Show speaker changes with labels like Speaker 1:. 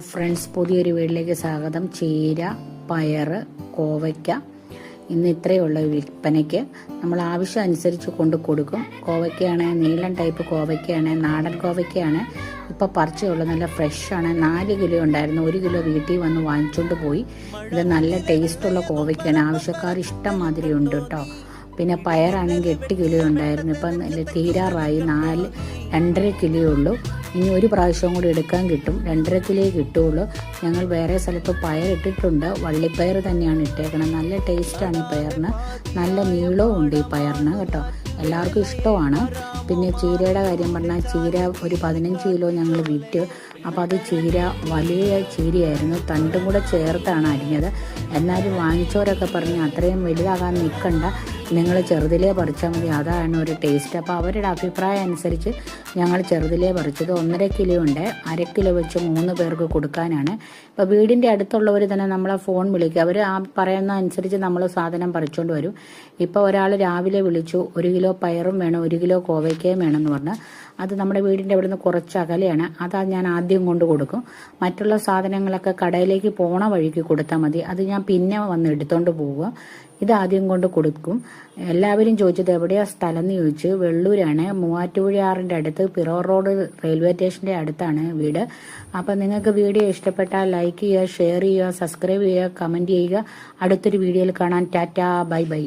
Speaker 1: Friends, പുതിയൊരു വീട്ടിലേക്ക് സ്വാഗതം. ചീര, പയർ, കോവയ്ക്ക ഇന്ന് ഇത്രയുള്ള വിൽപ്പനയ്ക്ക്. നമ്മൾ ആവശ്യം അനുസരിച്ച് കൊണ്ട് കൊടുക്കും. കോവയ്ക്കയാണെങ്കിൽ നീളൻ ടൈപ്പ് കോവയ്ക്കയാണ്, നാടൻ കോവയ്ക്കയാണ്. ഇപ്പോൾ പറിച്ചുള്ള നല്ല ഫ്രഷാണ്. 4 കിലോ ഉണ്ടായിരുന്നു. 1 കിലോ വീട്ടിൽ വന്ന് വാങ്ങിച്ചുകൊണ്ട് പോയി. ഇത് നല്ല ടേസ്റ്റുള്ള കോവയ്ക്കാണ്. ആവശ്യക്കാർ ഇഷ്ടം മാതിരി ഉണ്ട് കേട്ടോ. പിന്നെ പയറാണെങ്കിൽ 8 കിലോ ഉണ്ടായിരുന്നു. ഇപ്പം തീരാറായി. 2.5 കിലോ ഉള്ളൂ. ഇനി ഒരു പ്രാവശ്യം കൂടി എടുക്കാൻ കിട്ടും. 2.5 കിലോ കിട്ടുകയുള്ളൂ. ഞങ്ങൾ വേറെ സ്ഥലത്ത് പയർ ഇട്ടിട്ടുണ്ട്. വള്ളിപ്പയർ തന്നെയാണ് ഇട്ടേക്കണം. നല്ല ടേസ്റ്റാണ് ഈ പയറിന്. നല്ല നീളവും ഉണ്ട് ഈ പയറിന് കേട്ടോ. എല്ലാവർക്കും ഇഷ്ടമാണ്. പിന്നെ ചീരയുടെ കാര്യം പറഞ്ഞാൽ ചീര ഒരു 15 കിലോ ഞങ്ങൾ വിറ്റ്. അപ്പോൾ അത് ചീര വലിയ ചീരയായിരുന്നു. തണ്ടും കൂടെ ചേർത്താണ് അരിഞ്ഞത്. എന്നാലും വാങ്ങിച്ചവരൊക്കെ പറഞ്ഞ് അത്രയും വലുതാകാൻ നിൽക്കണ്ട, നിങ്ങൾ ചെറുതിലേ പറിച്ചാൽ മതി, അതാണ് ഒരു ടേസ്റ്റ്. അപ്പോൾ അവരുടെ അഭിപ്രായം അനുസരിച്ച് ഞങ്ങൾ ചെറുതിലേ പറിച്ചത്. 1.5 കിലോ ഉണ്ട്. 1/2 കിലോ വെച്ച് 3 പേർക്ക് കൊടുക്കാനാണ്. ഇപ്പോൾ വീടിൻ്റെ അടുത്തുള്ളവർ തന്നെ നമ്മളെ ഫോൺ വിളിക്കുക. അവർ ആ പറയുന്ന അനുസരിച്ച് നമ്മൾ സാധനം പറിച്ചുകൊണ്ട് വരും. ഇപ്പോൾ ഒരാൾ രാവിലെ വിളിച്ചു, 1 കിലോ പയറും വേണം, 1 കിലോ കോവയ്ക്കയും വേണമെന്ന് പറഞ്ഞ്. അത് നമ്മുടെ വീടിൻ്റെ അവിടെ നിന്ന് കുറച്ച് അകലെയാണ്. അതാ ഞാൻ ആദ്യം കൊണ്ട് കൊടുക്കും. മറ്റുള്ള സാധനങ്ങളൊക്കെ കടയിലേക്ക് പോണ വഴിക്ക് കൊടുത്താൽ മതി. അത് ഞാൻ പിന്നെ വന്ന് എടുത്തുകൊണ്ട് പോവുക. ഇത് ആദ്യം കൊണ്ട് കൊടുക്കും. എല്ലാവരും ചോദിച്ചത് എവിടെയാണ് സ്ഥലം എന്ന് ചോദിച്ചു. വെള്ളൂരാണ്, മൂവാറ്റുപുഴയാറിൻ്റെ അടുത്ത്, പിറവൂർ റോഡ് റെയിൽവേ സ്റ്റേഷൻ്റെ അടുത്താണ് വീട്. അപ്പം നിങ്ങൾക്ക് വീഡിയോ ഇഷ്ടപ്പെട്ടാൽ ലൈക്ക് ചെയ്യുക, ഷെയർ ചെയ്യുക, സബ്സ്ക്രൈബ് ചെയ്യുക, കമൻറ്റ് ചെയ്യുക. അടുത്തൊരു വീഡിയോയിൽ കാണാൻ. Tata, bye bye.